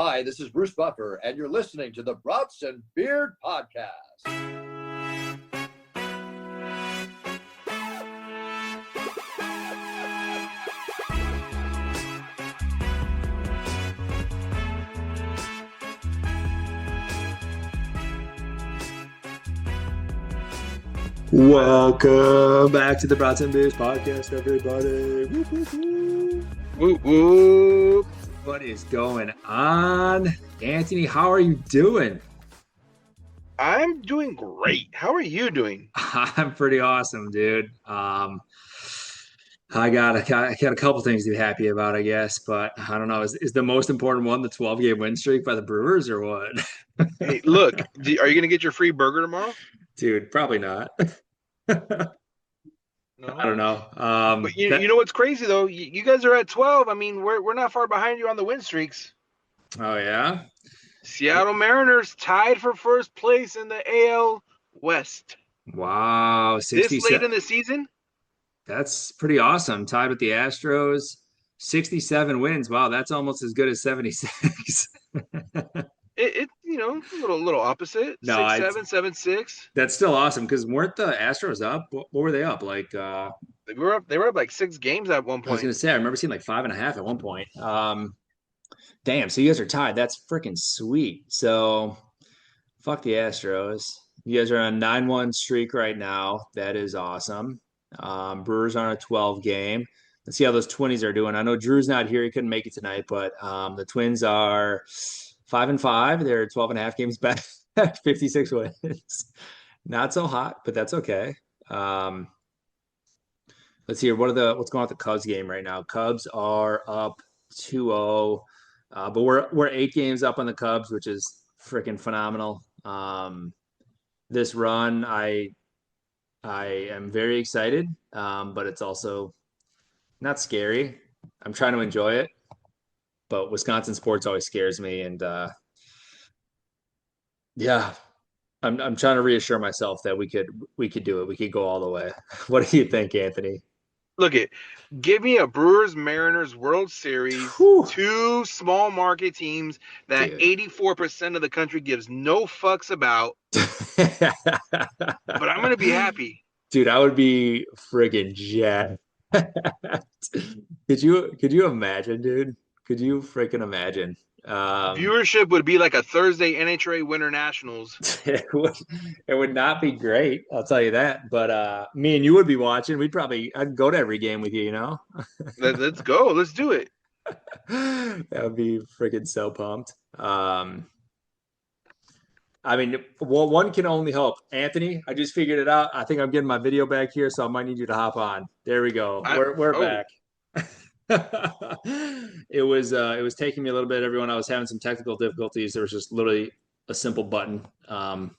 Hi, this is Bruce Buffer, and you're listening to the Brats and Beard Podcast. Welcome back to the Brats and Beers Podcast, everybody. Whoop, whoop, whoop. Whoop, whoop. What is going on? Anthony, how are you doing? I'm doing great. How are you doing? I'm pretty awesome, dude. I got a couple things to be happy about, I guess, but I don't know. Is the most important one the 12-game win streak by the Brewers or what? Hey, look, are you going to get your free burger tomorrow? Dude, probably not. No. I don't know. But you know what's crazy, though? You guys are at 12. I mean, we're not far behind you on the win streaks. Oh, yeah? Seattle Mariners tied for first place in the AL West. Wow. This late in the season? That's pretty awesome. Tied with the Astros. 67 wins. Wow, that's almost as good as 76. It a little opposite. No, 6-7, 7-6. That's still awesome because weren't the Astros up? What were they up? Like They were up like 6 games at one I was point. gonna say I remember seeing like 5.5 at one point. Damn, so you guys are tied. That's freaking sweet. So fuck the Astros. You guys are on a 9-1 streak right now. That is awesome. Brewers are on a 12 game. Let's see how those Twinnies are doing. I know Drew's not here. He couldn't make it tonight, but the Twins are 5-5. They're 12.5 games back. 56 wins. Not so hot, but that's okay. Let's see here. What's going on with the Cubs game right now? Cubs are up 2-0. But we're 8 games up on the Cubs, which is freaking phenomenal. This run, I am very excited, but it's also not scary. I'm trying to enjoy it, but Wisconsin sports always scares me, and yeah, I'm trying to reassure myself that we could do it. We could go all the way. What do you think, Anthony? Look give me a Brewers Mariners World Series, Whew. 2 small market teams that Dude. 84% of the country gives no fucks about, but I'm going to be happy. Dude, I would be friggin' jacked. Could you imagine, dude? Could you freaking imagine? Viewership would be like a Thursday NHRA Winter Nationals. It would not be great, I'll tell you that. But me and you would be watching. I'd go to every game with you, you know? Let's go. Let's do it. That would be freaking so pumped. I mean, well, one can only hope. Anthony, I just figured it out. I think I'm getting my video back here, so I might need you to hop on. There we go. We're back. It was taking me a little bit, everyone. I was having some technical difficulties. There was just literally a simple button on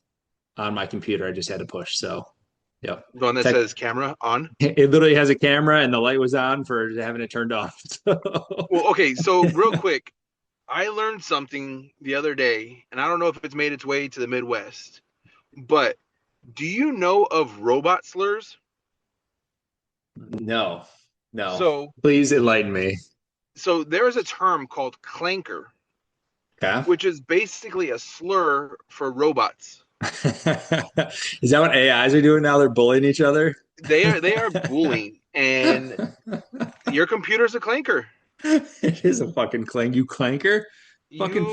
my computer I just had to push. So, yeah. The one that says camera on? It literally has a camera and the light was on for having it turned off. Well, okay, so real quick, I learned something the other day, and I don't know if it's made its way to the Midwest, but do you know of robot slurs? No. So please enlighten me. So there is a term called clanker, Okay. which is basically a slur for robots. Is that what AIs are doing now? They're bullying each other? They are bullying, and your computer's a clanker. It is a fucking clank. You clanker? Fucking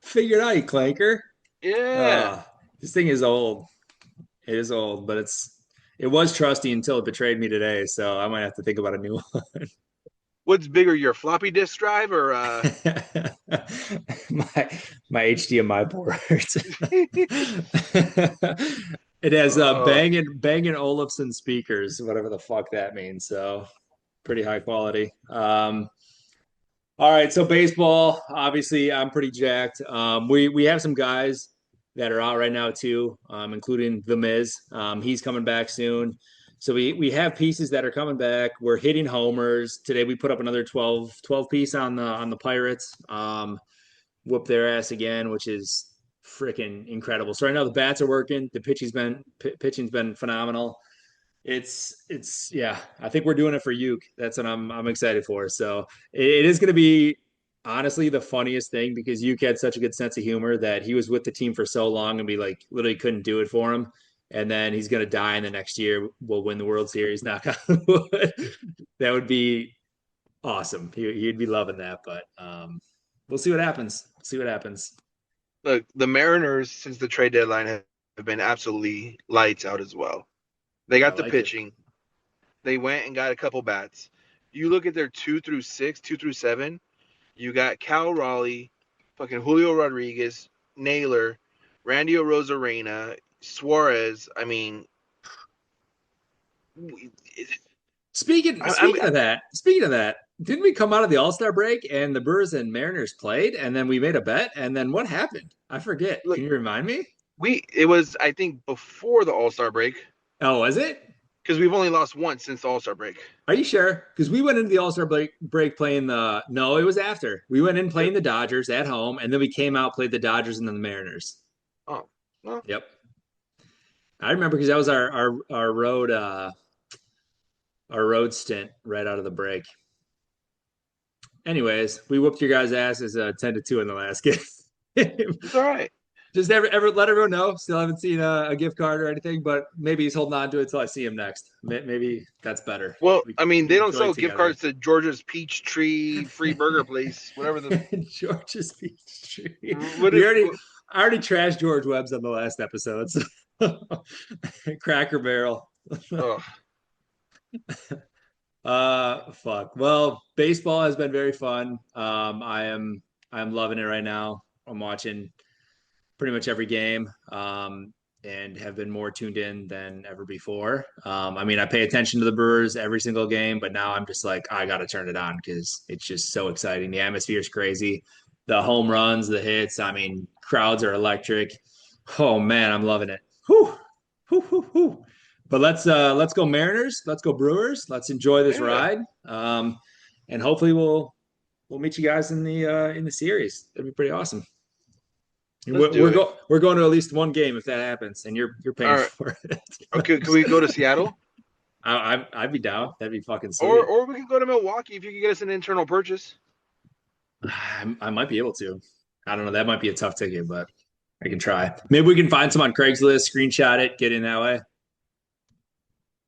figure it out, you clanker. Yeah. This thing is old. It is old, but it was trusty until it betrayed me today, so I might have to think about a new one. What's bigger, your floppy disk drive or my HDMI port? It has Bang & Olufsen speakers, whatever the fuck that means. So pretty high quality. All right, so baseball, obviously I'm pretty jacked. We have some guys that are out right now too, including The Miz. He's coming back soon. So we have pieces that are coming back. We're hitting homers. Today we put up another 12 piece on the Pirates. Whoop their ass again, which is freaking incredible. So right now the bats are working. The pitching's been phenomenal. It's yeah. I think we're doing it for Uke. That's what I'm excited for. So it is going to be honestly the funniest thing because Yuke had such a good sense of humor that he was with the team for so long and we like literally couldn't do it for him. And then he's gonna die in the next year. We'll win the World Series. Knock on wood. That would be awesome. He'd be loving that. But we'll see what happens. See what happens. Look, the Mariners since the trade deadline have been absolutely lights out as well. They got the pitching. They went and got a couple bats. You look at their 2 through 6, 2 through 7. You got Cal Raleigh, fucking Julio Rodriguez, Naylor, Randy Arozarena, Suarez. I mean, speaking of that, didn't we come out of the All-Star break and the Brewers and Mariners played and then we made a bet and then what happened? I forget. Look, can you remind me? It was, I think, before the All-Star break. Oh, was it? Because we've only lost once since the All-Star break. Are you sure? Because we went into the All-Star break playing the – no, it was after. We went in playing the Dodgers at home, and then we came out, played the Dodgers, and then the Mariners. Oh. Well. Yep. I remember because that was our road stint right out of the break. Anyways, we whooped your guys' asses 10-2 in the last game. It's all right. Just ever let everyone know. Still haven't seen a gift card or anything, but maybe he's holding on to it until I see him next. Maybe that's better. Well, I mean, they don't sell gift cards to Georgia's Peach Tree Free Burger Place, whatever the George's Peach Tree. I already trashed George Webb's on the last episode. So. Cracker Barrel. Fuck. Well, baseball has been very fun. I'm loving it right now. I'm watching pretty much every game and have been more tuned in than ever before. I mean, I pay attention to the Brewers every single game, but now I'm just like, I got to turn it on because it's just so exciting. The atmosphere is crazy. The home runs, the hits. I mean, crowds are electric. Oh man, I'm loving it. Whew. Whew, whew, whew. But let's go Mariners. Let's go Brewers. Let's enjoy this ride. And hopefully we'll meet you guys in the series. That'd be pretty awesome. We're going to at least one game if that happens, and you're paying for it. Okay, can we go to Seattle? I'd be down. That'd be fucking sweet. Or we can go to Milwaukee if you could get us an internal purchase. I might be able to. I don't know. That might be a tough ticket, but I can try. Maybe we can find some on Craigslist, screenshot it, get in that way.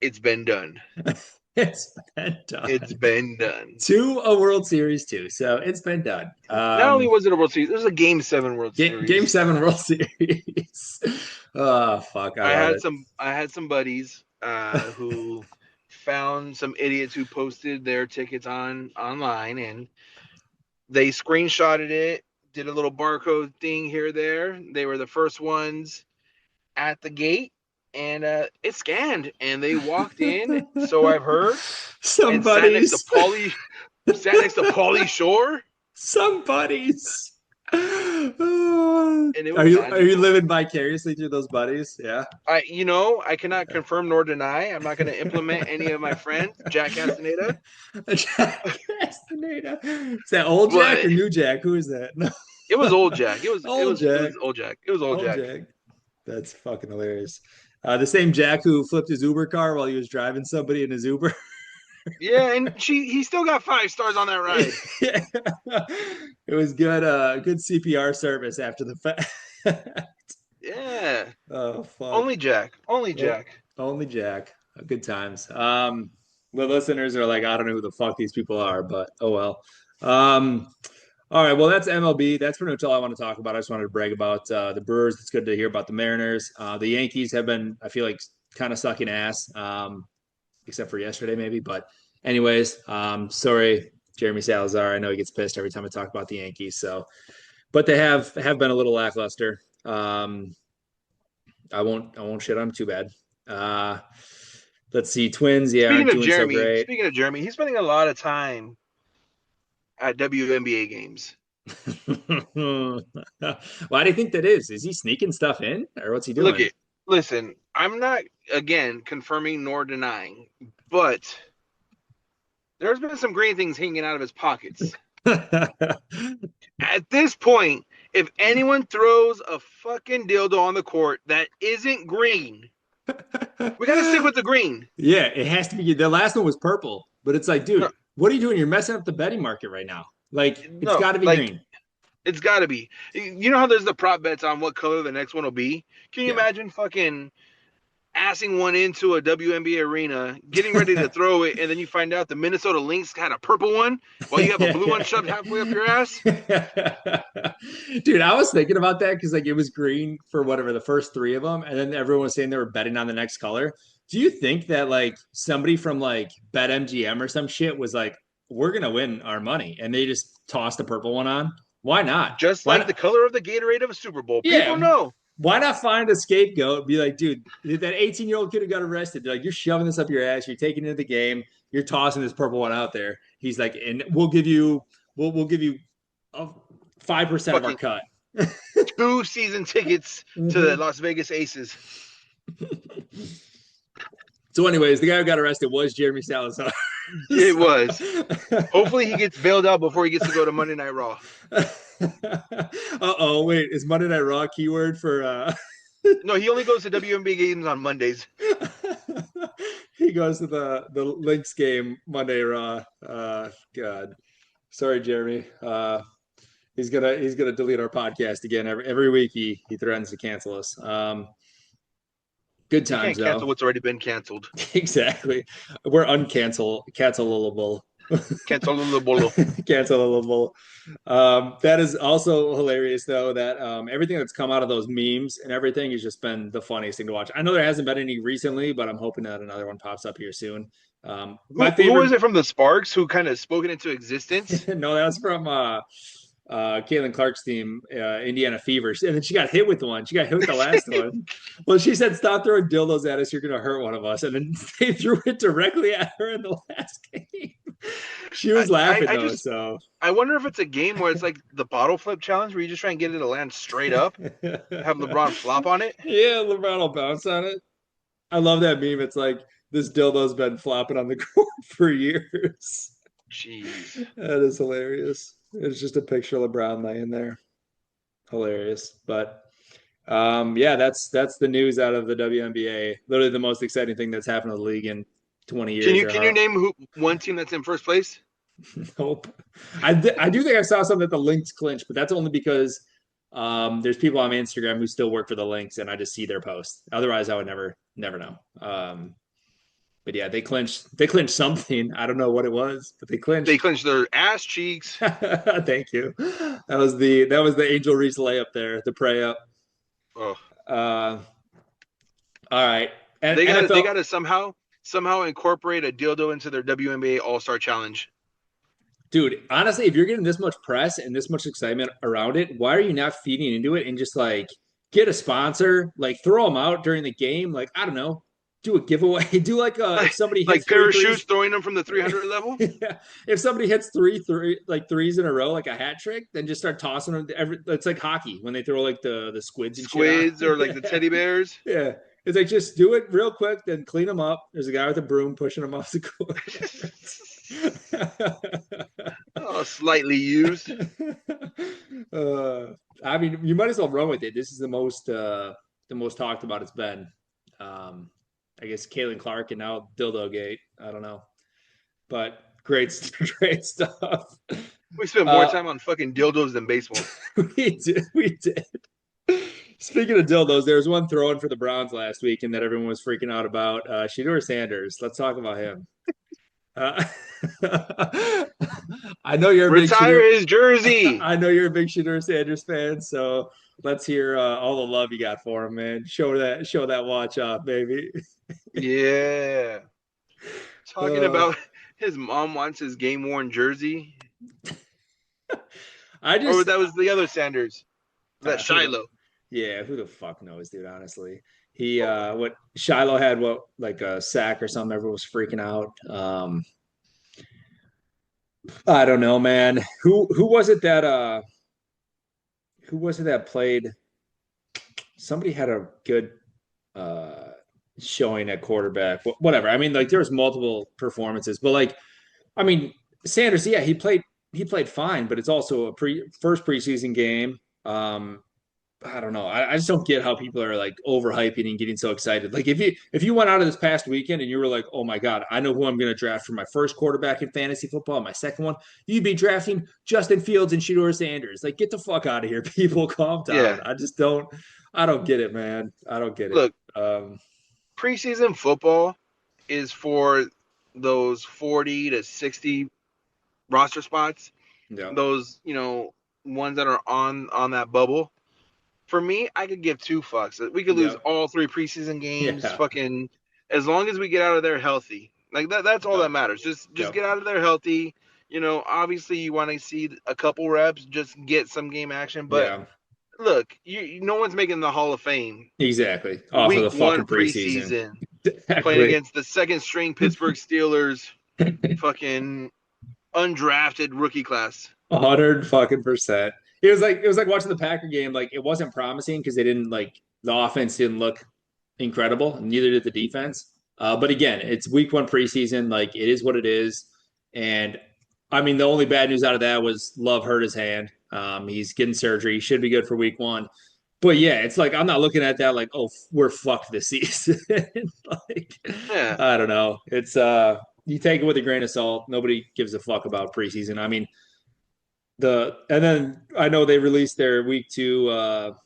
It's been done. It's been done. It's been done. To a World Series too, so it's been done. Not only was it a World Series, it was a Game 7 World Series. Game 7 World Series. Oh fuck! I had some buddies who found some idiots who posted their tickets online, and they screenshotted it, did a little barcode thing here or there. They were the first ones at the gate. And it scanned, and they walked in. So I've heard. Somebody sat next to Pauly Shore. Some buddies. Are you living vicariously through those buddies? Yeah. I cannot confirm nor deny. I'm not going to implement any of my friends. Jack Castaneda. Jack Castaneda. Is that old Jack or new Jack? Who is that? No. It was old Jack. It was old Jack. It was old Jack. It was old Jack. That's fucking hilarious. The same Jack who flipped his Uber car while he was driving somebody in his Uber. Yeah, and he still got 5 stars on that ride. Yeah. It was good CPR service after the fact. Yeah. Oh fuck. Only Jack. Only Jack. Good times. The listeners are like, I don't know who the fuck these people are, but oh well. All right, well, that's MLB. That's pretty much all I want to talk about. I just wanted to brag about the Brewers. It's good to hear about the Mariners. The Yankees have been, I feel like, kind of sucking ass, except for yesterday maybe. But anyways, sorry, Jeremy Salazar. I know he gets pissed every time I talk about the Yankees. So, but they have been a little lackluster. I won't shit on them too bad. Let's see, Twins. Yeah, speaking of Jeremy, he's spending a lot of time at WNBA games. Why do you think that is? Is he sneaking stuff in, or what's he doing? Listen, I'm not, again, confirming nor denying, but there's been some green things hanging out of his pockets. At this point, if anyone throws a fucking dildo on the court that isn't green, we got to stick with the green. Yeah, it has to be. The last one was purple, but it's like, dude, what are you doing? You're messing up the betting market right now. Like, it's No, got to be like green. it's got to be. You know how there's the prop bets on what color the next one will be? Can you Yeah. imagine fucking assing one into a WNBA arena, getting ready to throw it, and then you find out the Minnesota Lynx had a purple one while you have a blue one shoved halfway up your ass? Dude, I was thinking about that because like it was green for whatever the first three of them, and then everyone was saying they were betting on the next color. Do you think that like somebody from like BetMGM or some shit was like, we're gonna win our money, and they just tossed the purple one on? Why not? Just Why like the not? color of the Gatorade of a Super Bowl. People Yeah. know. Why not find a scapegoat? Be like, dude, that 18-year-old kid who got arrested. They're like, you're shoving this up your ass. You're taking it into the game. You're tossing this purple one out there. He's like, and we'll give you 5% of our Fucking cut. 2 season tickets to the Las Vegas Aces. So, anyways, the guy who got arrested was Jeremy Salazar. It was. Hopefully he gets bailed out before he gets to go to Monday Night Raw. Uh-oh, wait, is Monday Night Raw keyword for No, he only goes to WNBA games on Mondays. He goes to the Lynx game Monday Raw. God. Sorry, Jeremy. He's gonna delete our podcast again every week. He threatens to cancel us. Good times, You can't cancel though. what's already been canceled. Exactly. We're cancelable. Cancelable. Cancelable. That is also hilarious, though, that everything that's come out of those memes and everything has just been the funniest thing to watch. I know there hasn't been any recently, but I'm hoping that another one pops up here soon. Who was it from the Sparks who kind of spoke it into existence? No, that was from Caitlin Clark's team, Indiana Fever, and then she got hit with one. She got hit with the last one. Well, she said, "Stop throwing dildos at us. You're going to hurt one of us." And then they threw it directly at her in the last game. She was laughing though. So I wonder if it's a game where it's like the bottle flip challenge, where you just try and get it to land straight up, have LeBron flop on it. Yeah, LeBron will bounce on it. I love that meme. It's like this dildo's been flopping on the court for years. Jeez, that is hilarious. It's just a picture of LeBron laying there. Hilarious. But yeah, that's the news out of the WNBA. Literally the most exciting thing that's happened to the league in 20 years. Can you name one team that's in first place? Nope. I do think I saw something that the Lynx clinched, but that's only because there's people on Instagram who still work for the Lynx, and I just see their posts. Otherwise, I would never know. But yeah, they clinched something. I don't know what it was, but they clinched. They clinched their ass cheeks. Thank you. That was the Angel Reese layup there, the pray up. Oh. All right. And they got to somehow incorporate a dildo into their WNBA All-Star Challenge. Dude, honestly, if you're getting this much press and this much excitement around it, why are you not feeding into it and just like get a sponsor, like throw them out during the game? Like, I don't know, do a giveaway. Do like if somebody hits like parachutes, throwing them from the 300 level. Yeah. If somebody hits three threes in a row, like a hat trick, then just start tossing them. It's like hockey when they throw like the squids and shit or like the teddy bears. Yeah. It's like, just do it real quick, then clean them up. There's a guy with a broom pushing them off the court. Slightly used. I mean, you might as well run with it. This is the most talked about it's been. I guess Caitlin Clark and now Dildo Gate. I don't know, but great stuff. We spent more time on fucking dildos than baseball. We did. Speaking of dildos, there was one throw-in for the Browns last week, and that everyone was freaking out about. Shedeur Sanders. Let's talk about him. I know you're a retire his jersey. I know you're a big Shedeur Sanders fan, so let's hear all the love you got for him, man. Show that watch off, baby. Yeah. Talking about his mom wants his game-worn jersey. Or that was the other Sanders. That Shiloh. Yeah, who the fuck knows, dude, honestly. He what Shiloh had like a sack or something, everyone was freaking out. I don't know, man. Who was it that played? Somebody had a good showing at quarterback. Whatever. I mean, like there was multiple performances, but like, I mean, Sanders, yeah, he played fine, but it's also a first preseason game. I don't know. I just don't get how people are like overhyping and getting so excited. Like if you went out of this past weekend and you were like, oh my God, I know who I'm going to draft for my first quarterback in fantasy football, my second one, you'd be drafting Justin Fields and Shedeur Sanders. Like, get the fuck out of here, people. Calm down. Yeah. I don't get it, man. I don't get it. Look, preseason football is for those 40 to 60 roster spots. Yeah. Those, ones that are on that bubble. For me, I could give two fucks. We could lose Yeah. all 3 preseason games, Yeah. fucking, as long as we get out of there healthy. Like that's all that matters. Just get out of there healthy. Obviously you want to see a couple reps, just get some game action. But Yeah. look, no one's making the Hall of Fame. Exactly. Off Week of the fucking 1 preseason. Exactly. Playing against the second string Pittsburgh Steelers, fucking undrafted rookie class. 100% It was like watching the Packer game. Like, it wasn't promising because they didn't like the offense didn't look incredible. Neither did the defense. But again, it's week 1 preseason. Like, it is what it is. And I mean, the only bad news out of that was Love hurt his hand. He's getting surgery. He should be good for week 1. But yeah, it's like I'm not looking at that like, oh, we're fucked this season. Like, Yeah. I don't know. It's you take it with a grain of salt. Nobody gives a fuck about preseason. I mean, and then I know they released their week 2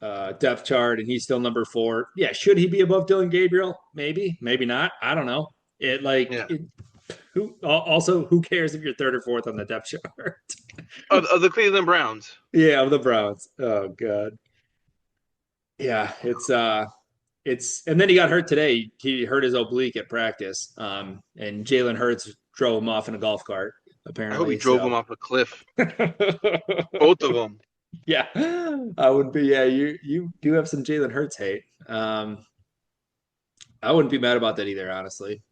depth chart, and he's still number 4. Yeah, should he be above Dylan Gabriel? Maybe, maybe not. I don't know. Who cares if you're 3rd or 4th on the depth chart? Of the Cleveland Browns. Yeah, of the Browns. Oh God. Yeah, it's and then he got hurt today. He hurt his oblique at practice. And Jalen Hurts drove him off in a golf cart. Apparently, I hope he drove him off a cliff. Both of them. Yeah, I would be. Yeah, you do have some Jalen Hurts hate. I wouldn't be mad about that either, honestly.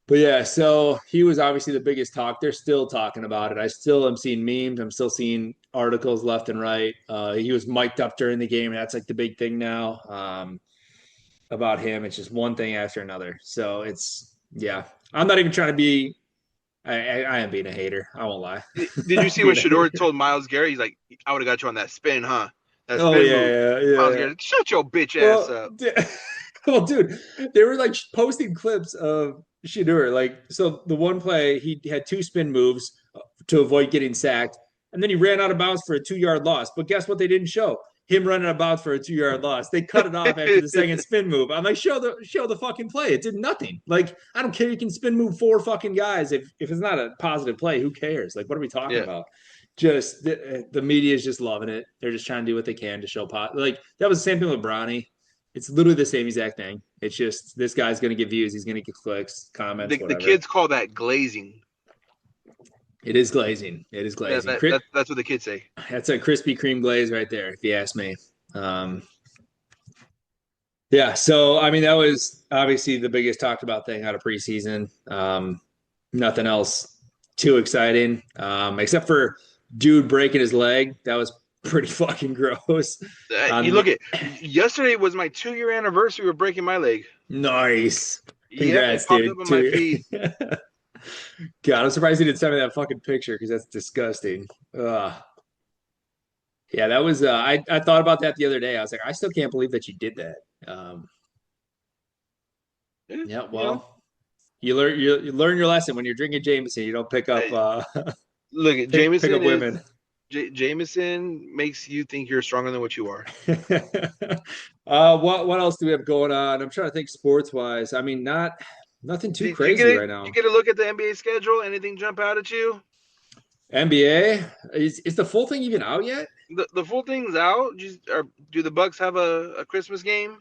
But yeah, so he was obviously the biggest talk. They're still talking about it. I still am seeing memes. I'm still seeing articles left and right. He was mic'd up during the game. And that's like the big thing now about him. It's just one thing after another. So yeah. I'm not even trying to be. I am being a hater. I won't lie. Did you see what Shedeur told Myles Garrett? He's like, I would have got you on that spin, huh? That spin move. Yeah. Myles Garrett, shut your bitch ass up. Well, dude, they were like posting clips of Shedeur. Like, so the one play, he had 2 spin moves to avoid getting sacked, and then he ran out of bounds for a 2-yard loss. But guess what? They didn't show him running out of bounds for a 2-yard loss. They cut it off after the second spin move. I'm like, show the fucking play. It did nothing. Like, I don't care. You can spin move 4 fucking guys. If it's not a positive play, who cares? Like, what are we talking about? Just the media is just loving it. They're just trying to do what they can to show like that was the same thing with Bronny. It's literally the same exact thing. It's just this guy's going to get views. He's going to get clicks, comments, the kids call that glazing. It is glazing. It is glazing. Yeah, that's what the kids say. That's a Krispy Kreme glaze right there, if you ask me. Yeah, so, I mean, that was obviously the biggest talked about thing out of preseason. Nothing else too exciting, except for dude breaking his leg. That was pretty fucking gross. You look at yesterday was my 2-year anniversary of breaking my leg. Nice. Congrats, dude. Up on my feet. God, I'm surprised he didn't send me that fucking picture because that's disgusting. Yeah, that was. I thought about that the other day. I was like, I still can't believe that you did that. Yeah, well, you learn your lesson when you're drinking Jameson. You don't pick up. Look at Jameson. Pick up women. Jameson makes you think you're stronger than what you are. What else do we have going on? I'm trying to think sports wise. I mean, nothing too crazy right now. You get a look at the NBA schedule. Anything jump out at you? NBA is the full thing even out yet? The full thing's out. Do the Bucks have a Christmas game?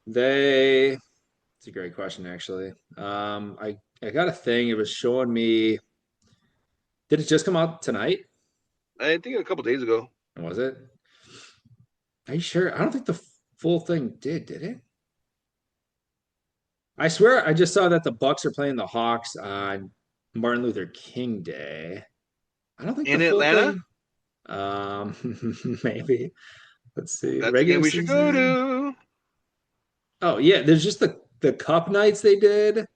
It's a great question, actually. I got a thing. It was showing me. Did it just come out tonight? I think a couple days ago. Was it? Are you sure? I don't think the full thing did it? I swear I just saw that the Bucks are playing the Hawks on Martin Luther King Day. I don't think in Atlanta. Maybe. Let's see. That's the game we should go to. Oh yeah, there's just the cup nights they did.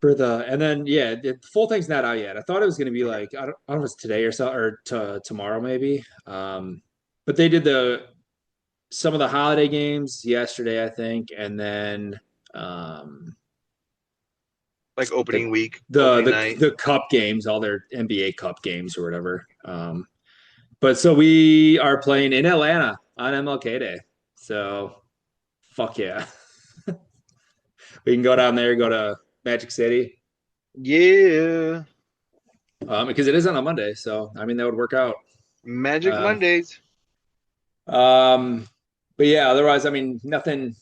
and then the full thing's not out yet. I thought it was going to be like I don't know if it's today or so or tomorrow maybe. But they did some of the holiday games yesterday, I think, and then Like the opening week, the opening the night. the cup games, all their NBA Cup games or whatever. But so we are playing in Atlanta on MLK Day. So fuck yeah. We can go down there, go to Magic City. Yeah. Because it is on a Monday, so I mean that would work out. Magic Uh, Mondays. um, but yeah, otherwise, I mean nothing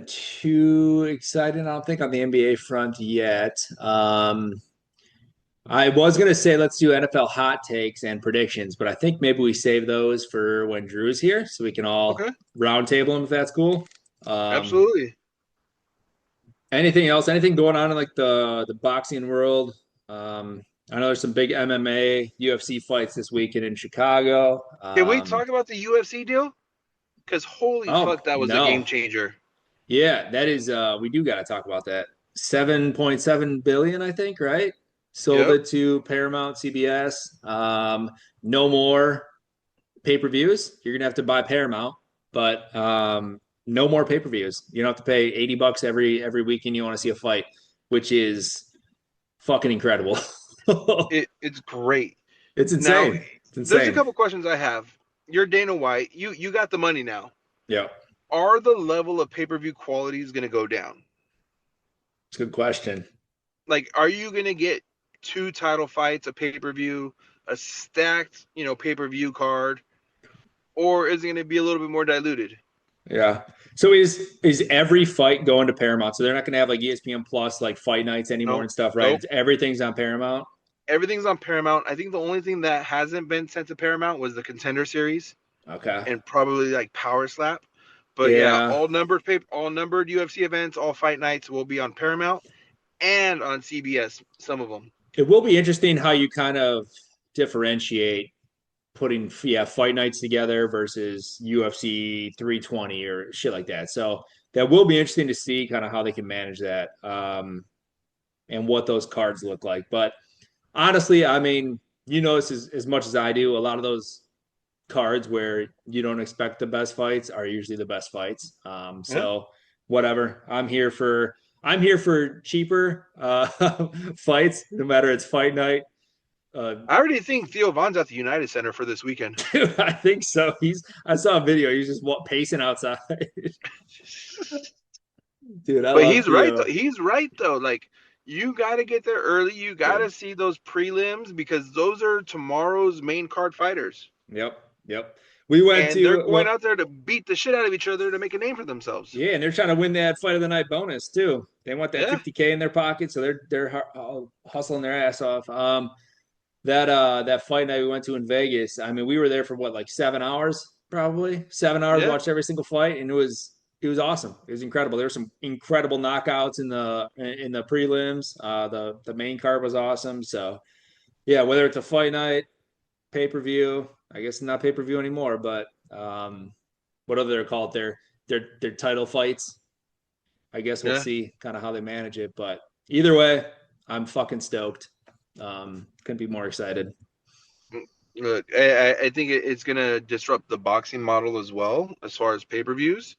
too exciting, I don't think, on the NBA front yet. I was gonna say let's do NFL hot takes and predictions, but I think maybe we save those for when Drew's here, so we can all Okay. roundtable him if that's cool. Absolutely. Anything else? Anything going on in like the boxing world? I know there's some big MMA, UFC fights this weekend in Chicago. Can we talk about the UFC deal? Because holy Oh fuck, that was a game no, changer. yeah, that is. We do got to talk about that. 7.7 billion, I think, right? Sold Yep. it to Paramount, CBS. No more pay-per-views. You're gonna have to buy Paramount, but no more pay-per-views. You don't have to pay $80 every weekend you want to see a fight, which is fucking incredible. It's great. It's Now, insane. It's there's a insane. couple questions I have. You're Dana White. You got the money now. Yeah, Are the level of pay-per-view qualities going to go down? it's a good question. Like, are you going to get 2 title fights, a pay-per-view, a stacked, pay-per-view card, or is it going to be a little bit more diluted? Yeah. So is every fight going to Paramount? So they're not going to have like ESPN Plus like fight nights anymore Nope. and stuff, right? Nope. It's everything's on Paramount. Everything's on Paramount. I think the only thing that hasn't been sent to Paramount was the Contender Series Okay. and probably like Power Slap. But yeah, Yeah. all numbered UFC events, all fight nights will be on Paramount and on CBS. Some of them. It will be interesting how you kind of differentiate putting fight nights together versus UFC 320 or shit like that. So that will be interesting to see kind of how they can manage that and what those cards look like. But honestly, I mean, you know this as much as I do. A lot of those cards where you don't expect the best fights are usually the best fights. Yeah. So whatever. I'm here for cheaper fights, no matter it's fight night. I already think Theo Von's at the United Center for this weekend. Dude, I think so. I saw a video. He's just pacing outside. Dude, I But love he's right Theo. though. He's right though. Like you got to get there early. You got to see those prelims because those are tomorrow's main card fighters. Yep. We went And they're to going out there to beat the shit out of each other to make a name for themselves. yeah, and they're trying to win that fight of the night bonus too. They want that Yeah. 50K in their pocket, so they're hustling their ass off. That fight night we went to in Vegas. I mean, we were there for what, like 7 hours, probably 7 hours. Yeah. Watched every single fight, and it was awesome. It was incredible. There were some incredible knockouts in the prelims. The main card was awesome. So yeah, whether it's a fight night, pay-per-view, I guess not pay-per-view anymore, but what other they're called, their title fights. I guess we'll Yeah. see kind of how they manage it. But either way, I'm fucking stoked. Couldn't be more excited. Look, I think it's going to disrupt the boxing model as well as far as pay-per-views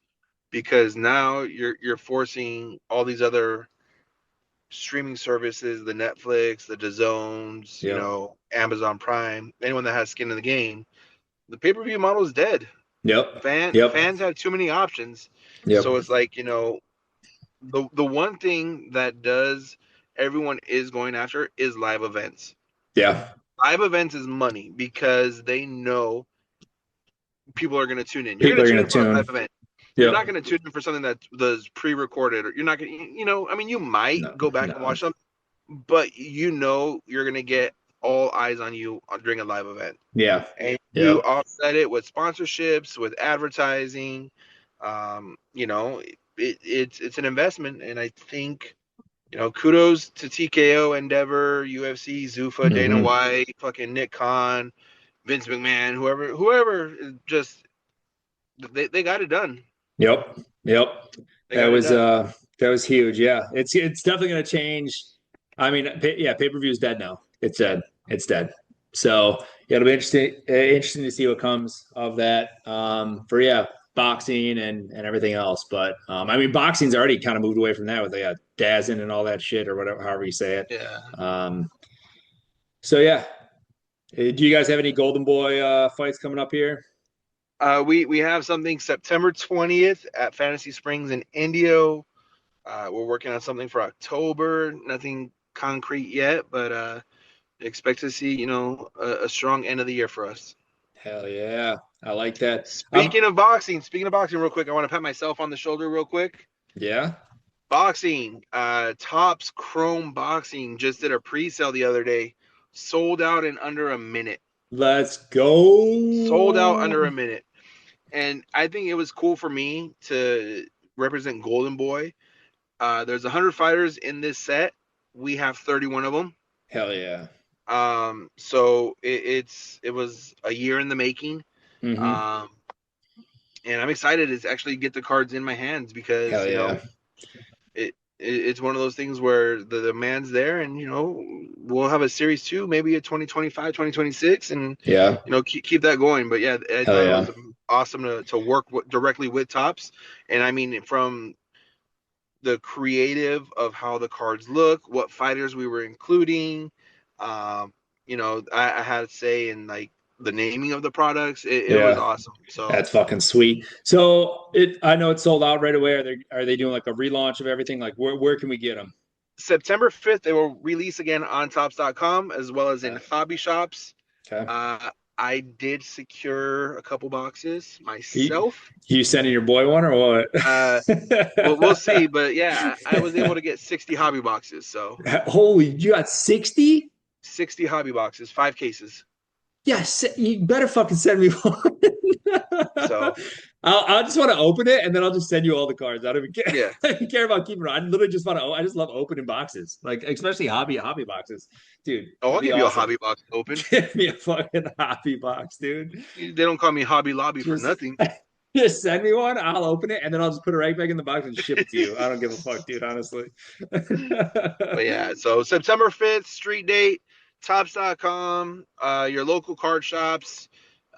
because now you're forcing all these other streaming services, the Netflix, the DAZNs, Yep. Amazon Prime, anyone that has skin in the game, the pay-per-view model is dead. Yep. Fans have too many options. Yep. So it's like, the one thing that does everyone is going after is live events. Yeah. Live events is money because they know people are going to tune in. You're You're going going to to tune in for a tune. live event. Yep. You're not going to tune in for something that's pre-recorded, or you're not going to, I mean, you might go back and watch them, but you're going to get all eyes on you during a live event. Yeah. And you offset it with sponsorships, with advertising. It's an investment, and I think, kudos to TKO, Endeavor, UFC, Zuffa, Dana White, fucking Nick Khan, Vince McMahon, whoever, just they got it done. Yep. That was That was huge. Yeah, it's definitely going to change. I mean, pay-per-view is dead now. It's dead. It's dead. So yeah, it'll be interesting to see what comes of that. For boxing and everything else. But I mean, boxing's already kind of moved away from that with DAZN and all that shit or whatever, however you say it. Yeah. So yeah, do you guys have any Golden Boy fights coming up here? We have something September 20th at Fantasy Springs in Indio. We're working on something for October. Nothing concrete yet, but expect to see a strong end of the year for us. Hell yeah, I like that. Speaking of boxing, real quick, I want to pat myself on the shoulder real quick. Yeah. Boxing, Topps Chrome Boxing just did a pre-sale the other day. Sold out in under a minute. Let's go. Sold out under a minute. And I think it was cool for me to represent Golden Boy. There's 100 fighters in this set. We have 31 of them. Hell yeah. So it was a year in the making. Mm-hmm. And I'm excited to actually get the cards in my hands because it's one of those things where the demand's there, and we'll have a series 2, maybe a 2025, 2026, and keep that going. But yeah, I thought it was awesome to work directly with Topps, and I mean from the creative of how the cards look, what fighters we were including. I had to say in like the naming of the products, it was awesome. So that's fucking sweet. So I know it's sold out right away. Are they doing like a relaunch of everything? Like where can we get them? September 5th, they will release again on Topps.com as well as in hobby shops. Okay. I did secure a couple boxes myself. You sending your boy one or what? Well, we'll see. But yeah, I was able to get 60 hobby boxes. So holy, you got 60? 60 hobby boxes, 5 cases. Yes, you better fucking send me one. So I just want to open it, and then I'll just send you all the cards. I don't even care. Yeah. I don't care about keeping it. I literally just I just love opening boxes, like especially hobby boxes, dude. Oh, I'll give you a hobby box open. Give me a fucking hobby box, dude. They don't call me Hobby Lobby for nothing. Just send me one. I'll open it, and then I'll just put it right back in the box and ship it to you. I don't give a fuck, dude. Honestly. But yeah, so September 5th, street date. Topps.com, your local card shops.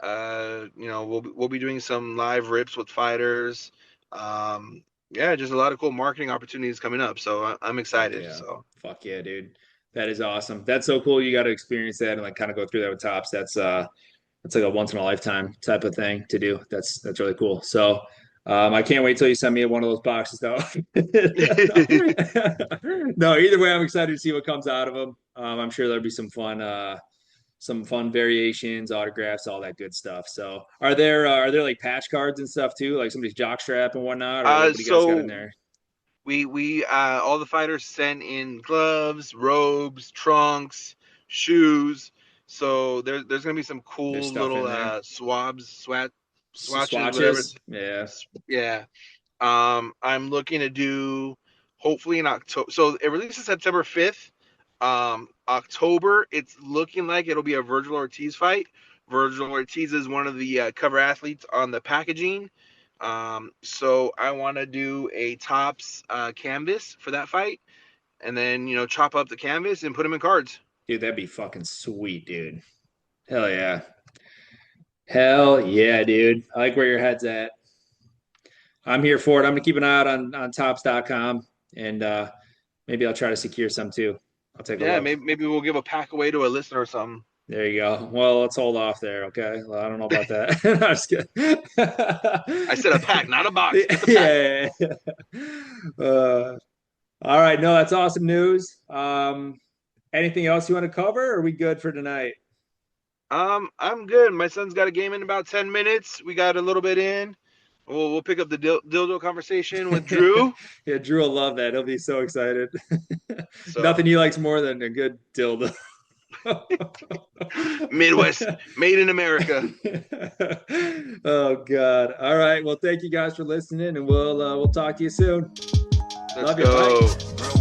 We'll be doing some live rips with fighters. Just a lot of cool marketing opportunities coming up. So I'm excited. Yeah. So fuck yeah, dude. That is awesome. That's so cool. You got to experience that and like kind of go through that with Topps. That's like a once in a lifetime type of thing to do. That's really cool. So I can't wait till you send me one of those boxes though. No, either way, I'm excited to see what comes out of them. I'm sure there'll be some fun variations, autographs, all that good stuff. So are there like patch cards and stuff too, like somebody's jockstrap and whatnot? Or what do you guys got in there? We all the fighters sent in gloves, robes, trunks, shoes. So there's gonna be some cool little swatches, whatever. Yeah. I'm looking to do hopefully in October. So it releases September 5th. October, it's looking like it'll be a Virgil Ortiz fight. Virgil Ortiz is one of the cover athletes on the packaging. So I want to do a Topps canvas for that fight, and then chop up the canvas and put them in cards. Dude, that'd be fucking sweet, dude. Hell yeah. Hell yeah, dude. I like where your head's at. I'm here for it. I'm gonna keep an eye out on Topps.com, and maybe I'll try to secure some too. I'll take a look. Yeah, maybe we'll give a pack away to a listener or something. There you go. Well, let's hold off there, okay? Well, I don't know about that. I'm just kidding. I said a pack, not a box. Yeah. All right. No, that's awesome news. Anything else you want to cover, or are we good for tonight? I'm good. My son's got a game in about 10 minutes. We got a little bit in. We'll pick up the dildo conversation with Drew. Yeah, Drew will love that. He'll be so excited. Nothing he likes more than a good dildo. Midwest, made in America. Oh God! All right. Well, thank you guys for listening, and we'll talk to you soon. Let's go. Bye.